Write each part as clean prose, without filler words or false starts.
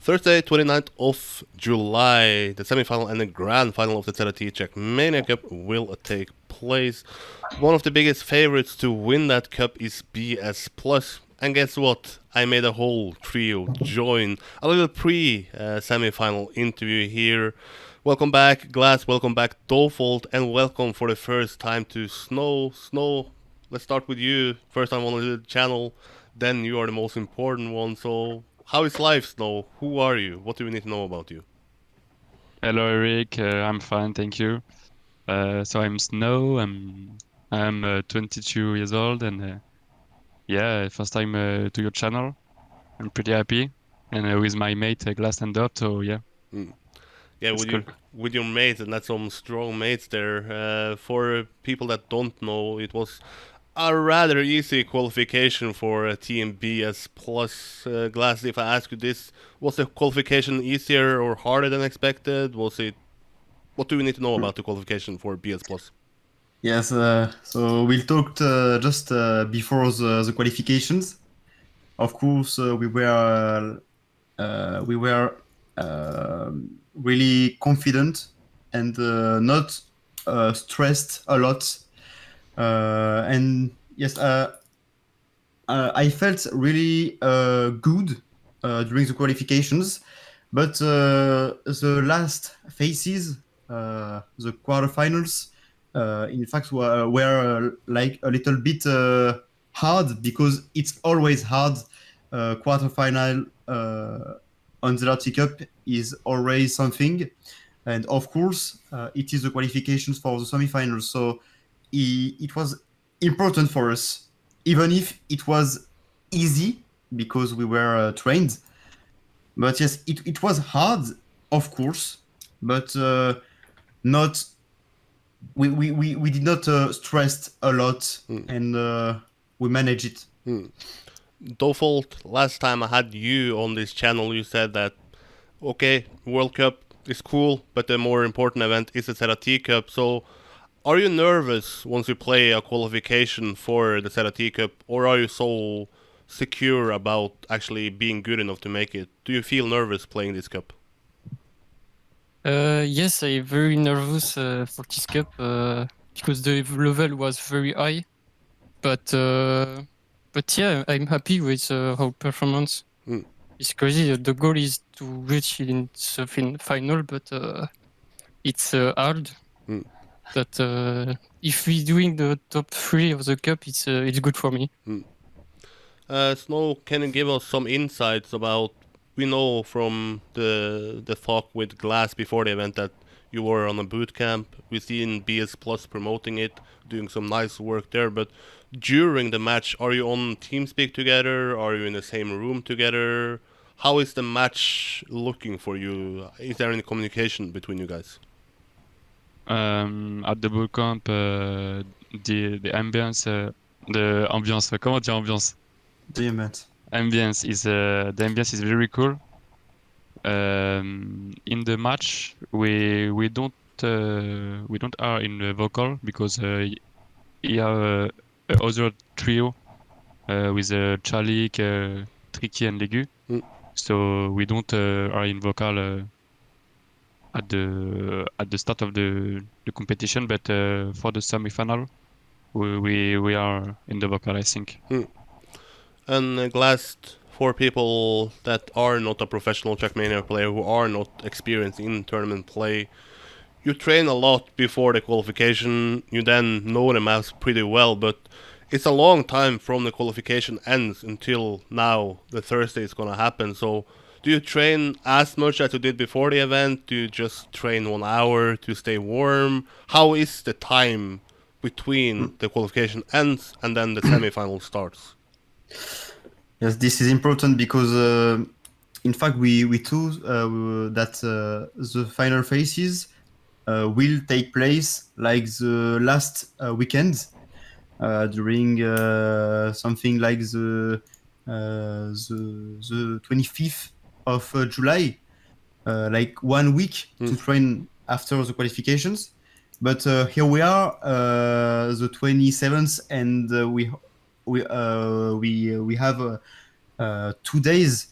Thursday, 29th of July, the semi-final and the grand final of the ZrT Trackmania Cup will take place. One of the biggest favorites to win that cup is BS Plus. And guess what? I made a whole trio join a little pre-semi-final interview here. Welcome back, Glast. Welcome back, Dofault, and welcome for the first time to Snow. Snow, let's start with you. First time on the channel. Then you are the most important one. So, how is life, Snow? Who are you? What do we need to know about you? Hello, Eirik. I'm fine, thank you. So I'm Snow. I'm 22 years old, and yeah, first time to your channel. I'm pretty happy, and with my mate Glast and Dot. So yeah, Mm. Yeah, it's cool. with your mates, and that's some strong mates there. For people that don't know, it was a rather easy qualification for Team BS Plus. Glass, if I ask you this, was the qualification easier or harder than expected? Was it? What do we need to know about the qualification for BS Plus? Yes, so we'll talk just before the qualifications. Of course, we were really confident and not stressed a lot. And yes, I felt really good during the qualifications, but the last phases, the quarterfinals, in fact, were like a little bit hard because it's always hard. Quarterfinal on the ZrT Cup is always something, and of course, it is the qualifications for the semifinals. So it was important for us, even if it was easy because we were trained. But yes, it was hard, of course, but not we did not stress a lot, and we managed it. Dofault, last time I had you on this channel, you said that okay, World Cup is cool, but the more important event is the ZrT Cup. So, are you nervous once you play a qualification for the ZrT Cup, or are you so secure about actually being good enough to make it? Do you feel nervous playing this cup? Yes, I'm very nervous for this cup because the level was very high. But yeah, I'm happy with our performance. Mm. It's crazy. The goal is to reach in the final, but it's hard. Mm. But if we're doing the top 3 of the cup, it's good for me. Snow, can you give us some insights about? We know from the talk with Glass before the event that you were on a boot camp. We've seen BS Plus promoting it, doing some nice work there. But during the match, are you on Teamspeak together? Are you in the same room together? How is the match looking for you? Is there any communication between you guys? At the bootcamp, the ambience, the ambiance. Comment dire ambiance? The event. Ambience is the ambience is very cool. In the match, we don't are in the vocal because he have other trio with Chalik, Tricky, and Legu. Mm. So we don't are in vocal at the start of the competition, but for the semi-final, we are in the vocal, I think. And Glass, for people that are not a professional Trackmania player, who are not experienced in tournament play, you train a lot before the qualification, you then know the maps pretty well, but it's a long time from the qualification ends until now, the Thursday is gonna happen. So, do you train as much as you did before the event? Do you just train 1 hour to stay warm? How is the time between the qualification ends and then the semi-final starts? Yes, this is important because, in fact, we thought that the final phases will take place like the last weekend during something like the 25th of July, like 1 week to train after the qualifications. But here we are, the 27th, and we have 2 days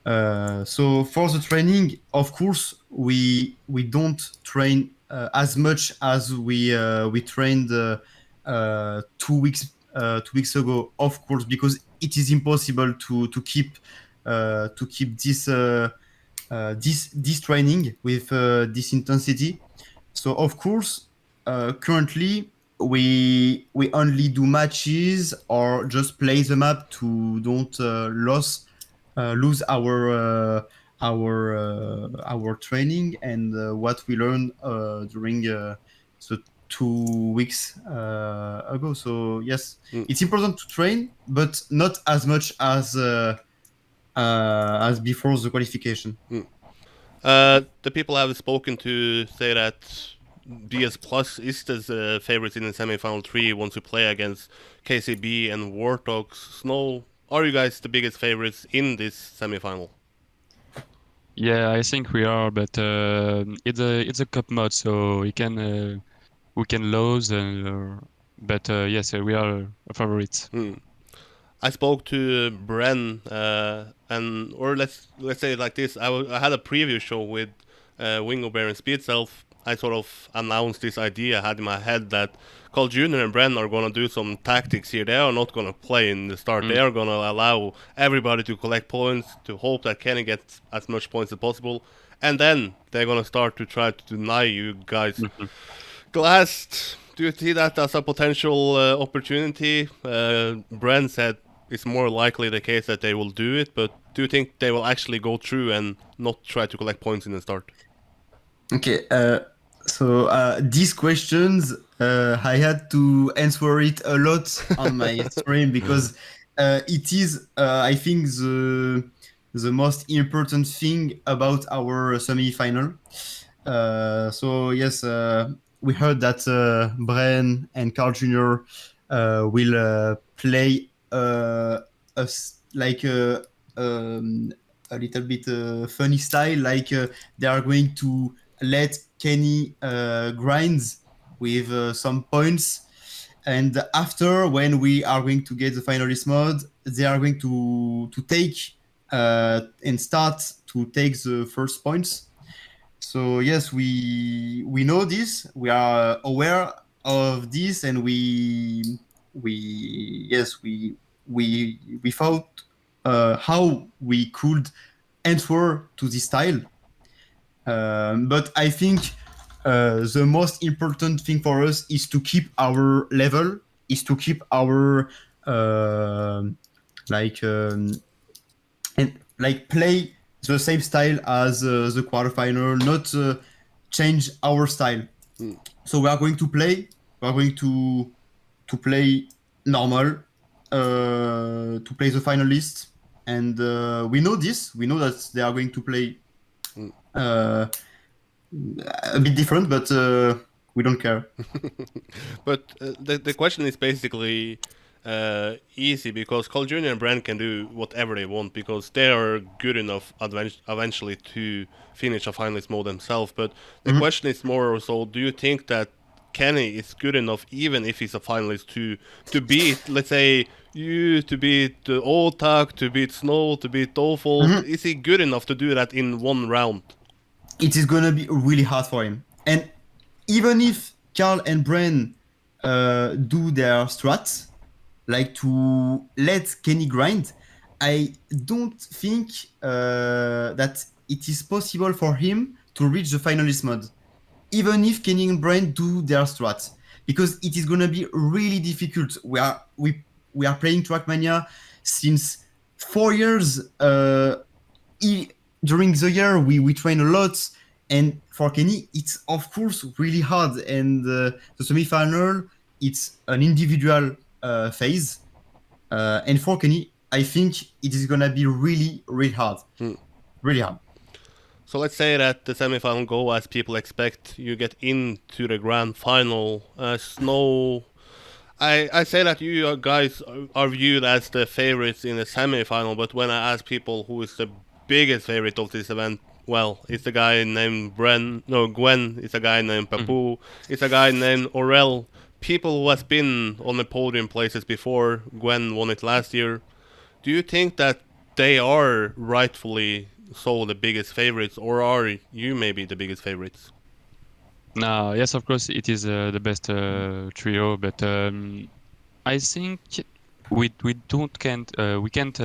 So for the training, of course, we don't train as much as we trained 2 weeks ago. Of course, because it is impossible to keep this training with this intensity. So of course, currently we only do matches or just play the map to don't lose our training and what we learned during the 2 weeks ago. So yes, it's important to train, but not as much as before the qualification. The people I've spoken to say that BS Plus is the favorite in the semi-final 3 once you play against KCB and Warthogs. Snow, are you guys the biggest favorites in this semi-final? Yeah, I think we are, but it's a cup mode, so we can lose, but yes, we are favorites. I spoke to Bren, or let's say it like this. I had a preview show with Wingo Bear and Speed Self. I sort of announced this idea I had in my head that Carl Jr. and Bren are gonna do some tactics here. They are not gonna play in the start. They are gonna allow everybody to collect points, to hope that Kenny gets as much points as possible, and then they're gonna start to try to deny you guys. Glast, do you see that as a potential opportunity? Bren said it's more likely the case that they will do it, but do you think they will actually go through and not try to collect points in the start? Okay, so these questions, I had to answer it a lot on my stream because it is, I think, the most important thing about our semi-final. So yes, we heard that Bren and Carl Jr. Will play like a little bit funny style, like they are going to let Kenny grinds with some points, and after, when we are going to get the finalist mode, they are going to take and start to take the first points. So yes, we know this, we are aware of this, and we thought how we could answer to this style. But I think the most important thing for us is to keep our level, is to keep our and play the same style as the quarterfinal, not change our style. So we are going to play. We are going to play normal, to play the finalists, and we know this. We know that they are going to play a bit different, but we don't care. But the question is basically easy because Carl Jr. and Brand can do whatever they want because they are good enough eventually to finish a finalist mode themselves. But the question is more so: do you think that Kenny is good enough, even if he's a finalist, to beat, let's say, you, to beat Otak, to beat Snow, to beat Dofault? Is he good enough to do that in one round? It is gonna be really hard for him. And even if Carl and Bren do their strats, like to let Kenny grind, I don't think that it is possible for him to reach the finalist mode, even if Kenny and Bren do their strats, because it is gonna be really difficult. We are playing Trackmania since 4 years. During the year, we train a lot, and for Kenny, it's of course really hard. And the semi-final, it's an individual phase, and for Kenny, I think it is gonna be really, really hard, really hard. So let's say that the semi-final go as people expect. You get into the grand final. Snow, I say that you guys are viewed as the favorites in the semi-final, but when I ask people who is the biggest favorite of this event, well, it's a guy named Gwen, it's a guy named Papu, it's a guy named Aurel. People who has been on the podium places before. Gwen won it last year. Do you think that they are rightfully so the biggest favorites, or are you maybe the biggest favorites? No, yes, of course, it is the best trio, but I think we don't can't we can't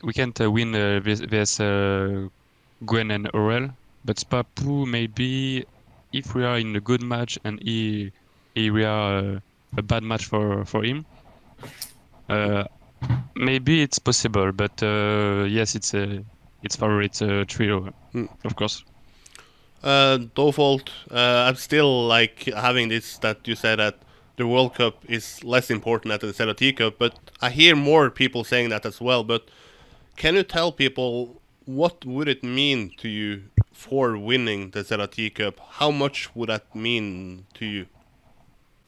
we can't win this Gwen and Aurel, but Papu maybe if we are in a good match and he we are a bad match for him, maybe it's possible. But yes, it's favorite trio, of course. Dofault, I'm still like having this that you said that the World Cup is less important than the ZrT Cup, but I hear more people saying that as well. But can you tell people what would it mean to you for winning the ZrT Cup? How much would that mean to you?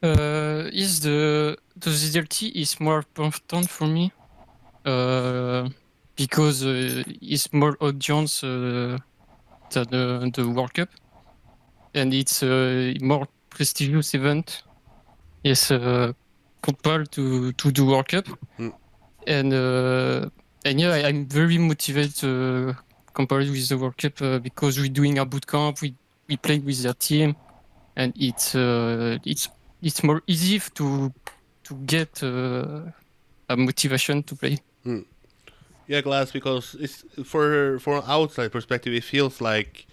Is the ZRT is more important for me because it's more audience than the World Cup, and it's a more prestigious event. Yes, compared to the World Cup, and yeah, I'm very motivated compared with the World Cup because we're doing a boot camp. We play with their team, and it's more easy to get a motivation to play. Yeah, Glast, because it's for an outside perspective, it feels like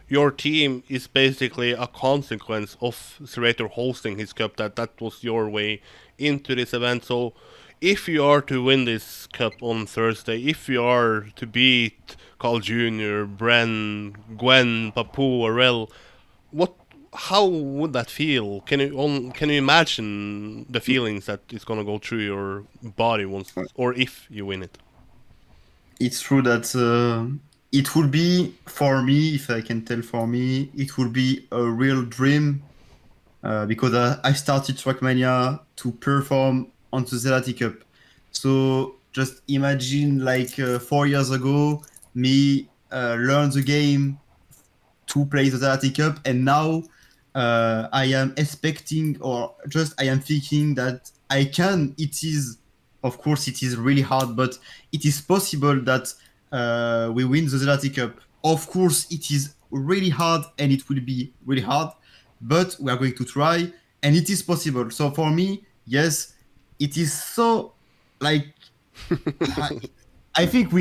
your team is basically a consequence of Zerator hosting his cup. That was your way into this event. So, if you are to win this cup on Thursday, if you are to beat Carl Jr., Bren, Gwen, Papu, Aurel, how would that feel? Can you imagine the feelings that is gonna go through your body once, or if you win it? It's true that it would be, for me, if I can tell for me, it would be a real dream because I started Trackmania to perform on the ZrT Cup. So just imagine like 4 years ago, me learn the game to play the ZrT Cup, and now I am expecting, or just I am thinking that I can. It is, of course, it is really hard, but it is possible that we win the ZrT Cup. Of course, it is really hard, and it will be really hard, but we are going to try, and it is possible. So for me, yes, it is so like I think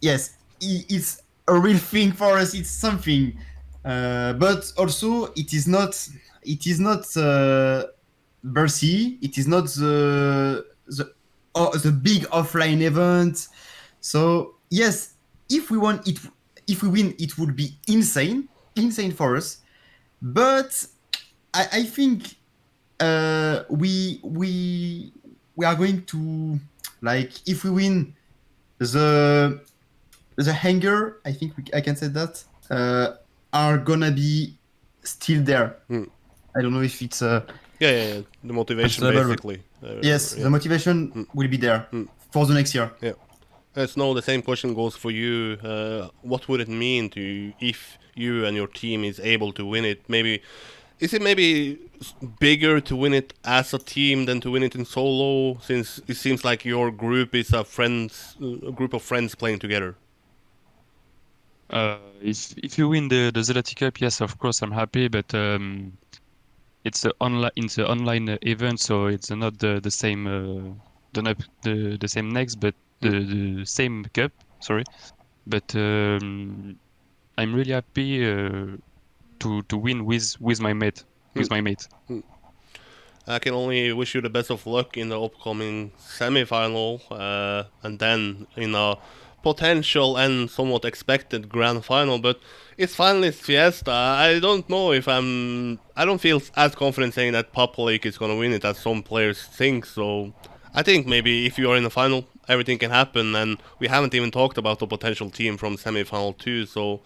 yes, it's a real thing for us. It's something, but also it is not Bercy. It is not the big offline event. So yes, if we win, it would be insane for us. But I think we are going to, like, if we win the hanger, I think I can say that are gonna be still there. I don't know if it's Yeah. The motivation, basically. Yes, yeah. the motivation will be there for the next year. Yeah. Snow, the same question goes for you. What would it mean to you if you and your team is able to win it? Is it maybe bigger to win it as a team than to win it in solo? Since it seems like your group is a group of friends playing together. If you win the ZrT Cup, yes, of course I'm happy, but it's an online event, so it's not the same the same next, but the same cup. Sorry, but I'm really happy to win with my mate. I can only wish you the best of luck in the upcoming semi-final, and then in a potential and somewhat expected grand final. But it's finally Fiesta. I don't know if I don't feel as confident saying that Papa Lake is gonna win it as some players think. So I think maybe if you are in the final, everything can happen, and we haven't even talked about the potential team from semi-final 2. So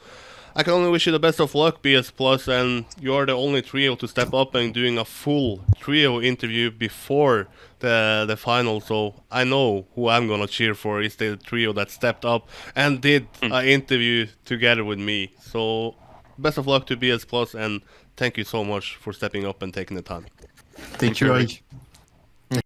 I can only wish you the best of luck, BS Plus, and you are the only trio to step up and doing a full trio interview before the final. So I know who I'm gonna cheer for is the trio that stepped up and did an interview together with me. So best of luck to BS Plus, and thank you so much for stepping up and taking the time. Thank you, Eirik.